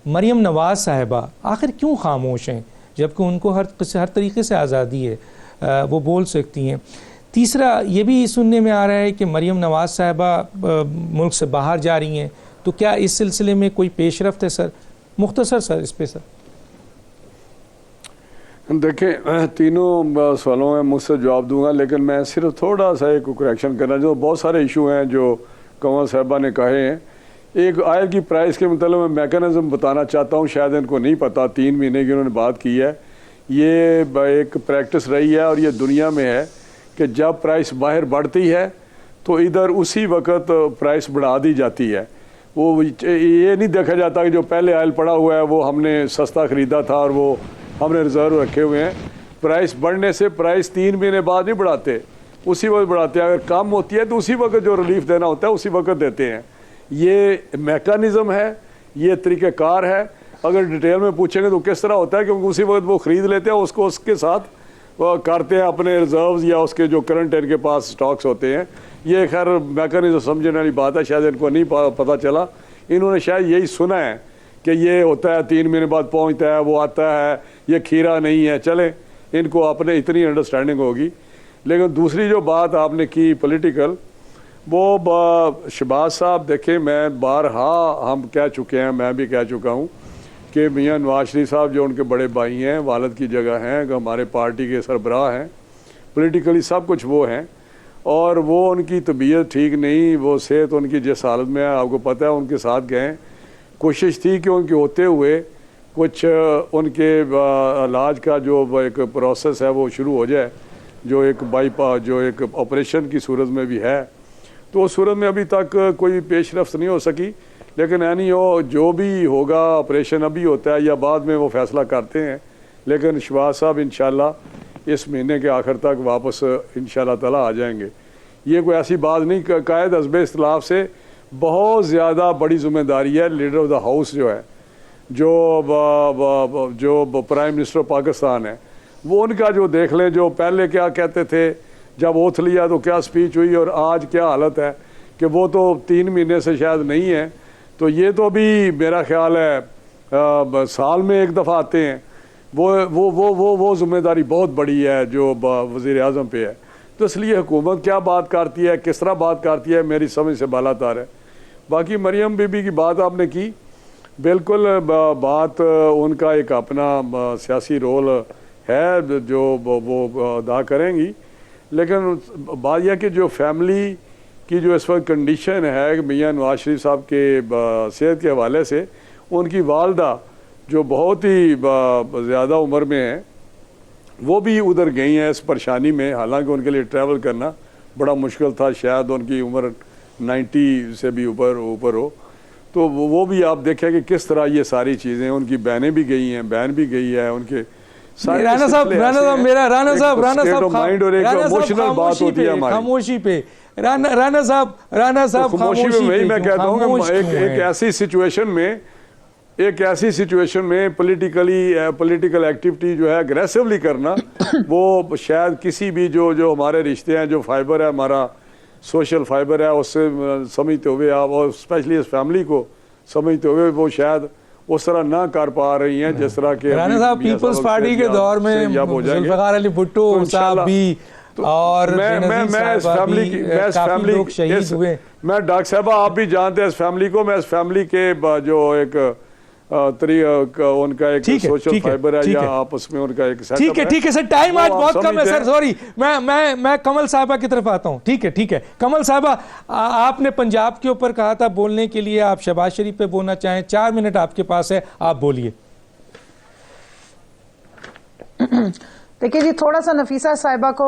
مریم نواز صاحبہ آخر کیوں خاموش ہیں جبکہ ان کو ہر طریقے سے آزادی ہے، وہ بول سکتی ہیں. تیسرا یہ بھی سننے میں آ رہا ہے کہ مریم نواز صاحبہ ملک سے باہر جا رہی ہیں، تو کیا اس سلسلے میں کوئی پیش رفت ہے سر؟ مختصر سر اس پہ سر. دیکھیں تینوں سوالوں میں مجھ سے جواب دوں گا، لیکن میں صرف تھوڑا سا ایک کریکشن کرنا چاہوں. بہت سارے ایشو ہیں جو کنور صاحبہ نے کہے ہیں. ایک آئل کی پرائس کے متعلق میں میکانزم بتانا چاہتا ہوں، شاید ان کو نہیں پتا. 3 مہینے کی انہوں نے بات کی ہے. یہ ایک پریکٹس رہی ہے اور یہ دنیا میں ہے کہ جب پرائس باہر بڑھتی ہے تو ادھر اسی وقت پرائس بڑھا دی جاتی ہے. وہ یہ نہیں دیکھا جاتا کہ جو پہلے آئل پڑا ہوا ہے وہ ہم نے سستا خریدا تھا اور وہ ہم نے ریزرو رکھے ہوئے ہیں. پرائس بڑھنے سے پرائس 3 مہینے بعد نہیں بڑھاتے، اسی وقت بڑھاتے ہیں. اگر کم ہوتی ہے تو اسی وقت جو ریلیف دینا ہوتا ہے اسی وقت دیتے ہیں. یہ میکانزم ہے، یہ طریقہ کار ہے. اگر ڈیٹیل میں پوچھیں گے تو کس طرح ہوتا ہے، کیونکہ اسی وقت وہ خرید لیتے ہیں، اس کو اس کے ساتھ کرتے ہیں اپنے ریزروز یا اس کے جو کرنٹ ان کے پاس سٹاکس ہوتے ہیں. یہ خیر میکانزم سمجھنے والی بات ہے، شاید ان کو نہیں پتہ چلا. انہوں نے شاید یہی سنا ہے کہ یہ ہوتا ہے 3 مہینے بعد پہنچتا ہے، وہ آتا ہے، یہ کھیرا نہیں ہے. چلیں ان کو اپنے اتنی انڈرسٹینڈنگ ہوگی. لیکن دوسری جو بات آپ نے کی پولیٹیکل، وہ شہباز صاحب دیکھیں میں بارہا ہم کہہ چکے ہیں، میں بھی کہہ چکا ہوں کہ میاں نواز شریف صاحب جو ان کے بڑے بھائی ہیں، والد کی جگہ ہیں، ہمارے پارٹی کے سربراہ ہیں، پولیٹیکلی سب کچھ وہ ہیں. اور وہ ان کی طبیعت ٹھیک نہیں، وہ صحت ان کی جس حالت میں ہے آپ کو پتہ ہے. ان کے ساتھ گئے، کوشش تھی کہ ان کے ہوتے ہوئے کچھ ان کے علاج کا جو ایک پروسیس ہے وہ شروع ہو جائے، جو ایک جو ایک آپریشن کی صورت میں بھی ہے. تو اس صورت میں ابھی تک کوئی پیش رفت نہیں ہو سکی. لیکن یعنی وہ جو بھی ہوگا، آپریشن ابھی ہوتا ہے یا بعد میں وہ فیصلہ کرتے ہیں. لیکن شہباز صاحب انشاءاللہ اس مہینے کے آخر تک واپس انشاءاللہ تعالیٰ آ جائیں گے. یہ کوئی ایسی بات نہیں. قائد حزب اختلاف سے بہت زیادہ بڑی ذمہ داری ہے لیڈر آف دا ہاؤس جو ہے، جو پرائم منسٹر پاکستان ہے، وہ ان کا جو دیکھ لیں، جو پہلے کیا کہتے تھے جب اوتھ لیا تو کیا سپیچ ہوئی اور آج کیا حالت ہے، کہ وہ تو 3 مہینے سے شاید نہیں ہے. تو یہ تو بھی میرا خیال ہے سال میں ایک دفعہ آتے ہیں. وہ ذمہ داری بہت بڑی ہے جو وزیر اعظم پہ ہے. تو اس لیے حکومت کیا بات کرتی ہے، کس طرح بات کرتی ہے، میری سمجھ سے بالا تار ہے. باقی مریم بی بی کی بات آپ نے کی، بالکل بات ان کا ایک اپنا سیاسی رول ہے جو وہ ادا کریں گی. لیکن بات یہ کہ جو فیملی کی جو اس وقت کنڈیشن ہے کہ میاں نواز شریف صاحب کے صحت کے حوالے سے، ان کی والدہ جو بہت ہی زیادہ عمر میں ہیں، وہ بھی ادھر گئی ہیں اس پریشانی میں. حالانکہ ان کے لیے ٹریول کرنا بڑا مشکل تھا، شاید ان کی عمر 90 سے بھی اوپر ہو. تو وہ بھی آپ دیکھیں کہ کس طرح یہ ساری چیزیں، ان کی بہنیں بھی گئی ہیں، بہن بھی گئی ہے ان کے. رانا صاحب میرا رانا صاحب مائنڈ اور ایک ایموشنل بات ہوتی ہے ہماری خاموشی پہ. رانا صاحب خاموشی میں میں کہتا ہوں کہ ایک ایسی سچویشن میں پولیٹیکل ایکٹیویٹی جو ہے اگریسولی کرنا وہ شاید کسی بھی جو ہمارے رشتے ہیں, جو فائبر ہے ہمارا سوشل فائبر ہے, اس سے سمجھتے ہوئے آپ, اور اسپیشلی اس فیملی کو سمجھتے ہوئے وہ شاید اس طرح نہ کر پا رہی ہیں جس طرح کہ رانا صاحب پیپلز پارٹی کے دور میں ذوالفقار علی بھٹو صاحب بھی اور کافی لوگ شہید ہوئے. میں ڈاکٹر صاحبہ آپ بھی جانتے ہیں اس فیملی کو, میں اس فیملی کے جو ایک ان کا ایک سوشل فائبر ہے یا آپس میں ان کا ایک سیٹ اپ ہے. ٹھیک ہے سر, ٹائم آج بہت کم ہے سر, سوری. میں کمل صاحبہ کی طرف آتا ہوں. ٹھیک ہے کمل صاحبہ, آپ نے پنجاب کے اوپر کہا تھا بولنے کے لیے, آپ شہباز شریف پہ بولنا چاہیں, 4 منٹ آپ کے پاس ہے, آپ بولیے. دیکھیے جی, تھوڑا سا نفیسہ صاحبہ کو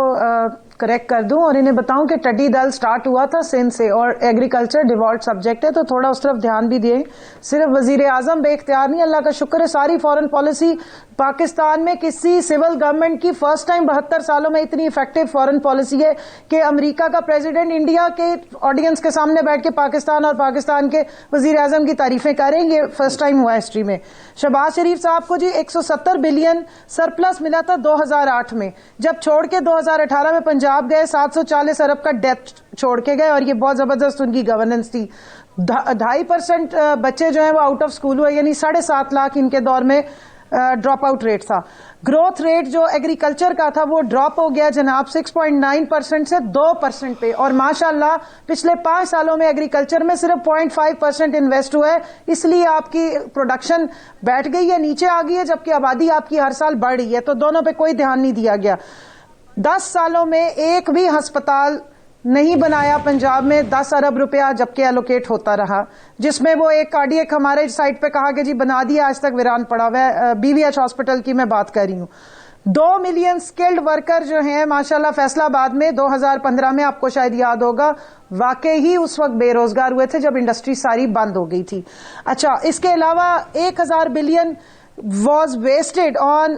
کریکٹ کر دوں اور انہیں بتاؤں کہ ٹڈی دل سٹارٹ ہوا تھا سندھ سے, اور ایگریکلچر ڈیوالوڈ سبجیکٹ ہے تو تھوڑا اس طرف دھیان بھی دیں. صرف وزیر اعظم بے اختیار نہیں, اللہ کا شکر ہے ساری فارن پالیسی پاکستان میں کسی سول گورنمنٹ کی فرسٹ ٹائم 72 سالوں میں اتنی افیکٹو فارن پالیسی ہے کہ امریکہ کا پریزیڈنٹ انڈیا کے آڈینس کے سامنے بیٹھ کے پاکستان اور پاکستان کے وزیر اعظم کی تعریفیں کریں, یہ فرسٹ ٹائم ہوا ہسٹری میں. شہباز شریف صاحب کو جی 170 بلین سرپلس ملا تھا 2008 میں, جب چھوڑ کے 2018 میں پنجاب گئے 740 ارب کا ڈیٹ چھوڑ کے گئے, اور یہ بہت زبردست ان کی گورننس تھی. 2.5% بچے جو ہیں وہ آؤٹ آف اسکول ہوئے, یعنی 7.5 لاکھ ان کے دور میں ڈراپ آؤٹ ریٹ تھا. گروتھ ریٹ جو ایگریکلچر کا تھا وہ ڈراپ ہو گیا جناب 6.9% سے 2% پہ, اور ماشاءاللہ پچھلے 5 سالوں میں ایگریکلچر میں صرف 0.5% انویسٹ ہوا ہے, اس لیے آپ کی پروڈکشن بیٹھ گئی ہے, نیچے آ گئی ہے, جبکہ آبادی آپ کی ہر سال بڑھ رہی ہے. تو دونوں پہ کوئی دھیان نہیں دیا گیا. 10 سالوں میں ایک بھی ہسپتال نہیں بنایا پنجاب میں 10 ارب روپیہ جبکہ الوکیٹ ہوتا رہا, جس میں وہ ایک کارڈیک ہمارے سائٹ پہ کہا کہ جی بنا دیا, آج تک ویران پڑا ہوا ہے. BVH ہاسپٹل کی میں بات کر رہی ہوں. 2 ملین سکلڈ ورکر جو ہیں ماشاءاللہ فیصل آباد میں 2015 میں, آپ کو شاید یاد ہوگا, واقعی ہی اس وقت بے روزگار ہوئے تھے جب انڈسٹری ساری بند ہو گئی تھی. اچھا, اس کے علاوہ 1000 billion was wasted on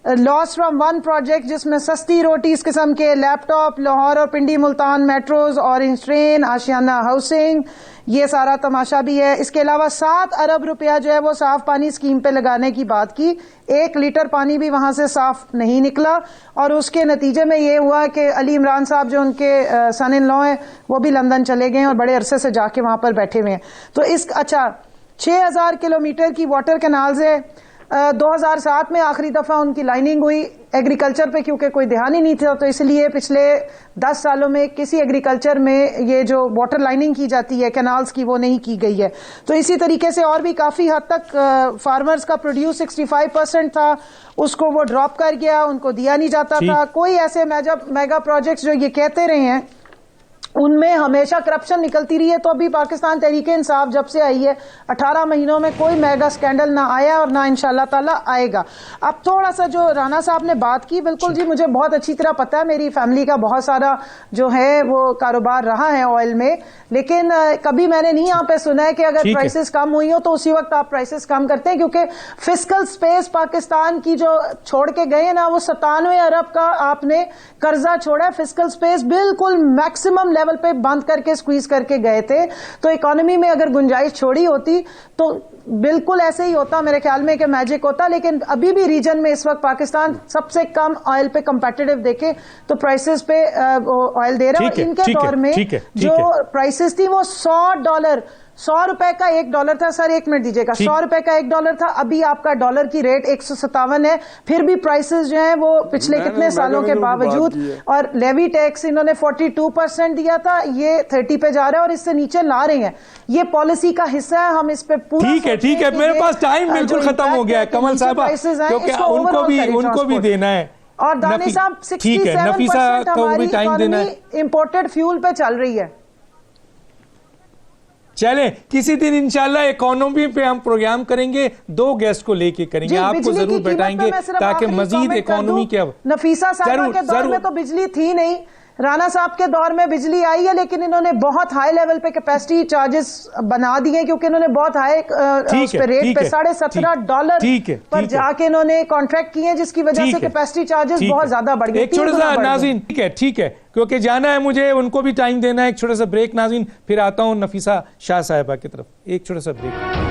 loss from one project, جس میں سستی روٹی اس قسم کے لیپ ٹاپ, لاہور اور Pindi Multan metros, orange train, Ashiana housing, یہ سارا تماشا بھی ہے. اس کے علاوہ 7 ارب روپیہ جو ہے وہ صاف پانی اسکیم پہ لگانے کی بات کی, 1 لیٹر پانی بھی وہاں سے صاف نہیں نکلا, اور اس کے نتیجے میں یہ ہوا کہ علی عمران صاحب جو ان کے سن ان لا ہیں وہ بھی لندن چلے گئے اور بڑے عرصے سے جا کے وہاں پر بیٹھے ہوئے ہیں. تو اچھا 6000 کلومیٹر کی واٹر کینالز ہے. 2007 میں آخری دفعہ ان کی لائننگ ہوئی ایگریکلچر پہ, کیونکہ کوئی دھیان ہی نہیں تھا, تو اس لیے پچھلے 10 سالوں میں کسی ایگریکلچر میں یہ جو واٹر لائننگ کی جاتی ہے کینالز کی وہ نہیں کی گئی ہے. تو اسی طریقے سے اور بھی کافی حد تک فارمرز کا پروڈیوس 65% تھا, اس کو وہ ڈراپ کر گیا, ان کو دیا نہیں جاتا تھا. کوئی ایسے میگا پروجیکٹس جو یہ کہتے رہے ہیں ان میں ہمیشہ کرپشن نکلتی رہی ہے. تو ابھی پاکستان تحریک انصاف جب سے آئی ہے 18 مہینوں میں کوئی میگا سکینڈل نہ آیا اور نہ انشاءاللہ تعالیٰ آئے گا. اب تھوڑا سا جو رانا صاحب نے بات کی, بالکل جی مجھے بہت اچھی طرح پتا ہے, میری فیملی کا بہت سارا جو ہے وہ کاروبار رہا ہے آئل میں, لیکن کبھی میں نے نہیں یہاں پہ سنا ہے کہ اگر پرائسز کم ہوئی ہو تو اسی وقت آپ پرائسز کم کرتے ہیں, کیونکہ فسکل سپیس پاکستان کی جو چھوڑ کے گئے نا وہ 97 ارب کا آپ نے قرضہ چھوڑا ہے. فسکل سپیس بالکل میکسیمم لیول پہ بند کر کے سکویز کر کے گئے تھے. تو اکانومی میں اگر گنجائش چھوڑی ہوتی تو بالکل ایسے ہی ہوتا میرے خیال میں کہ میجک ہوتا. لیکن ابھی بھی ریجن میں اس وقت پاکستان سب سے کم آئل پہ کمپیٹیٹو دیکھے تو پرائسز پہ آئل دے رہا ہے. اور ان کے دور میں جو پرائسز تھی وہ $100 روپے کا $1 تھا. سر 1 منٹ دیجیے گا, $100 کا $1 تھا. ابھی آپ کا ڈالر کی ریٹ 157 ہے. پھر بھی پرائسز جو ہیں وہ پچھلے کتنے سالوں کے باوجود, اور لیوی ٹیکس انہوں نے 42% دیا تھا, یہ 30 پہ جا رہا ہے اور اس سے نیچے لا رہے ہیں. یہ پالیسی کا حصہ ہے, ہم اس پہ پورا ٹھیک ہے میرے پاس ٹائم بالکل ختم ہو گیا ہے کمل صاحبہ, کیونکہ ان کو بھی دینا ہے. اور دانی صاحب 67% ہماری اکانومی امپورٹڈ فیول پہ چل رہی ہے. چلیں کسی دن انشاءاللہ اکانومی پہ ہم پروگرام کریں گے, 2 گیسٹ کو لے کے کریں گے, آپ کو ضرور بیٹھائیں گے تاکہ مزید اکانومی کے. نفیسہ صاحبہ کے دور میں تو بجلی تھی نہیں, رانا صاحب کے دور میں بجلی آئی ہے لیکن انہوں نے بہت ہائی لیول پہ کیپیسٹی چارجز بنا دیے کیونکہ انہوں نے بہت ہائی ریٹ پہ $17.5 پر جا کے انہوں نے کانٹریکٹ کیے ہیں جس کی وجہ سے کیپیسٹی چارجز بہت زیادہ بڑھ گئے. ایک چھوٹا سا ناظرین ٹھیک ہے کیونکہ جانا ہے مجھے, ان کو بھی ٹائم دینا ہے. ایک چھوٹا سا بریک ناظرین, پھر آتا ہوں نفیسہ شاہ صاحبہ کی طرف. ایک چھوٹا سا بریک.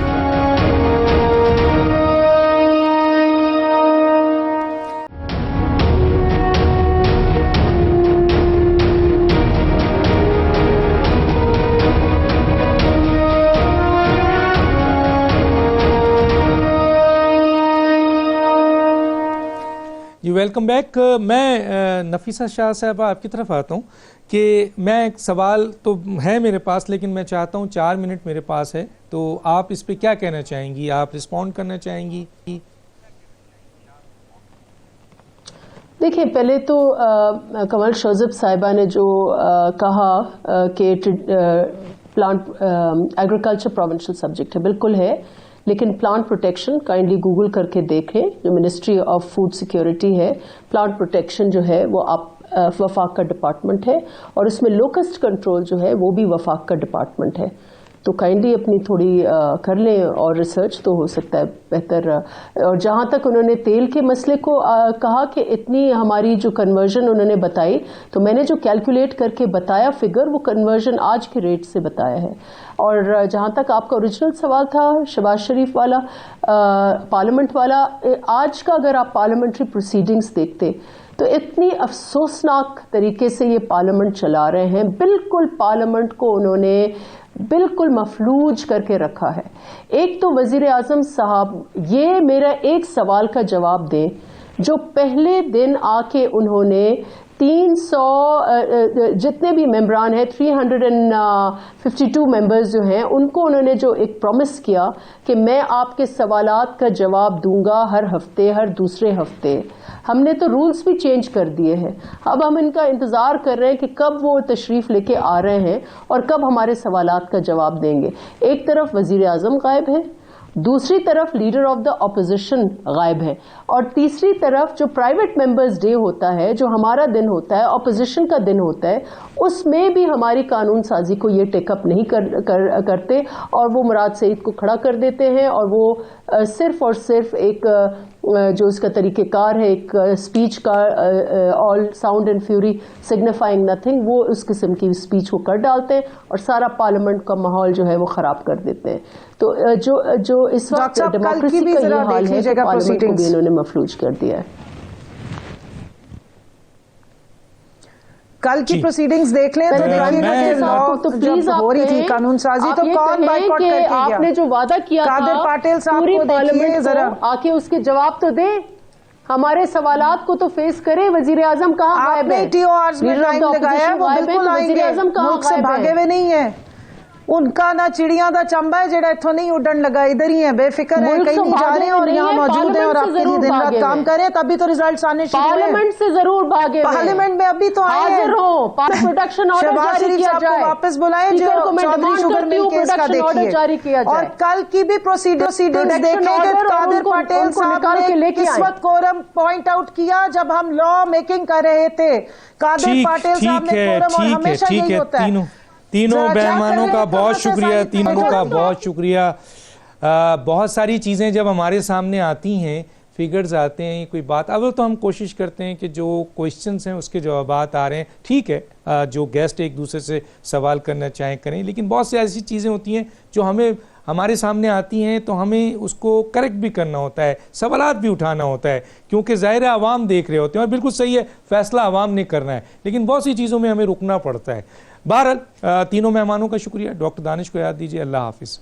جی ویلکم بیک. میں نفیسہ شاہ صاحبہ آپ کی طرف آتا ہوں کہ میں ایک سوال تو ہے میرے پاس لیکن میں چاہتا ہوں 4 منٹ میرے پاس ہے تو آپ اس پہ کیا کہنا چاہیں گی, آپ رسپونڈ کرنا چاہیں گی؟ دیکھیں پہلے تو کمل شوزب صاحبہ نے جو کہا کہ پلانٹ ایگریکلچر پروونشل سبجیکٹ ہے, بالکل ہے, لیکن پلانٹ پروٹیکشن کائنڈلی گوگل کر کے دیکھیں, جو منسٹری آف فوڈ سیکیورٹی ہے, پلانٹ پروٹیکشن جو ہے وہ وفاق کا ڈپارٹمنٹ ہے اور اس میں لوکسٹ کنٹرول جو ہے وہ بھی وفاق کا ڈپارٹمنٹ ہے. تو کائنڈلی اپنی تھوڑی کر لیں اور ریسرچ تو ہو سکتا ہے بہتر. اور جہاں تک انہوں نے تیل کے مسئلے کو کہا کہ اتنی ہماری جو کنورژن انہوں نے بتائی, تو میں نے جو کیلکولیٹ کر کے بتایا فگر, وہ کنورژن آج کے ریٹ سے بتایا ہے. اور جہاں تک آپ کا اوریجنل سوال تھا شہباز شریف والا, پارلیمنٹ والا, آج کا اگر آپ پارلیمنٹری پروسیڈنگز دیکھتے تو اتنی افسوسناک طریقے سے یہ پارلیمنٹ چلا رہے ہیں. بالکل پارلیمنٹ کو انہوں نے بالکل مفلوج کر کے رکھا ہے. ایک تو وزیر اعظم صاحب یہ میرا ایک سوال کا جواب دیں, جو پہلے دن آ کے انہوں نے 300 جتنے بھی ممبران ہیں, 352 ممبرز جو ہیں, ان کو انہوں نے جو ایک پرومس کیا کہ میں آپ کے سوالات کا جواب دوں گا ہر ہفتے, ہر دوسرے ہفتے. ہم نے تو رولز بھی چینج کر دیے ہیں. اب ہم ان کا انتظار کر رہے ہیں کہ کب وہ تشریف لے کے آ رہے ہیں اور کب ہمارے سوالات کا جواب دیں گے. ایک طرف وزیر اعظم غائب ہے, دوسری طرف لیڈر آف دا اپوزیشن غائب ہے, اور تیسری طرف جو پرائیویٹ ممبرز ڈے ہوتا ہے, جو ہمارا دن ہوتا ہے, اپوزیشن کا دن ہوتا ہے, اس میں بھی ہماری قانون سازی کو یہ ٹیک اپ نہیں کرتے اور وہ مراد سعید کو کھڑا کر دیتے ہیں. اور وہ صرف اور صرف ایک جو اس کا طریقہ کار ہے, ایک اسپیچ کا all sound and fury signifying nothing, وہ اس قسم کی اسپیچ کو کر ڈالتے ہیں اور سارا پارلیمنٹ کا ماحول جو ہے وہ خراب کر دیتے ہیں. تو جو اس وقت ڈیموکریسی کا یہ حال ہے, پارلیمنٹ کو بھی انہوں نے مفلوج کر دیا ہے. کل کی پروسیڈنگز دیکھ لیں تو پلیز ہو رہی تھی قانون سازی, تو کون بائیکاٹ کر کے گیا؟ آپ نے جو وعدہ کیا تھا قادر پاٹل صاحب کو دیکھیے ذرا, آ کے اس کے جواب تو دیں, ہمارے سوالات کو تو فیس کریں. وزیر اعظم کہاں غائب ہے؟ آپ نے ٹی او آرز میں ٹائم لگایا, وہ بالکل آئیں گے, ملک سے بھاگے ہوئے نہیں ہیں. ان کا نہ چڑیاں دا چمبا ہے جڑا اتھوں نہیں اڈن لگا, ادھر ہی ہیں, بے فکر ہیں, کہیں نہیں جا رہے ہیں اور یہاں موجود ہیں اور آپ کے لیے دن رات کام کریں, تبھی تو ریزلٹس آنے شروع ہوئے. پارلیمنٹ سے ضرور بھاگے, پارلیمنٹ میں ابھی تو آئے ہیں. پروٹیکشن آرڈر جاری کیا جائے, واپس بلائیں, جو چودھری شوگر مل کیس کا دیکھیے, اور کل کی بھی پروسیڈنگز دیکھیں کہ قادر پاٹل صاحب نے اس وقت کورم پوائنٹ آؤٹ کیا جب ہم لا میکنگ کر رہے تھے. قادر پاٹل صاحب نے کورم, اور ہمیشہ یہی ہوتا ہے. تینوں مہمانوں کا بہت شکریہ, تینوں کا بہت شکریہ. بہت ساری چیزیں جب ہمارے سامنے آتی ہیں, فگرز آتے ہیں, کوئی بات, اول تو ہم کوشش کرتے ہیں کہ جو کوئسچنز ہیں اس کے جوابات آ رہے ہیں, ٹھیک ہے, جو گیسٹ ایک دوسرے سے سوال کرنا چاہیں کریں, لیکن بہت سی ایسی چیزیں ہوتی ہیں جو ہمارے سامنے آتی ہیں تو ہمیں اس کو کریکٹ بھی کرنا ہوتا ہے, سوالات بھی اٹھانا ہوتا ہے, کیونکہ ظاہر عوام دیکھ رہے ہوتے ہیں, اور بالکل صحیح ہے, فیصلہ عوام نے کرنا ہے, لیکن بہت سی چیزوں میں ہمیں رکنا پڑتا ہے. بہرحال تینوں مہمانوں کا شکریہ. ڈاکٹر دانش کو یاد دیجیے. اللہ حافظ.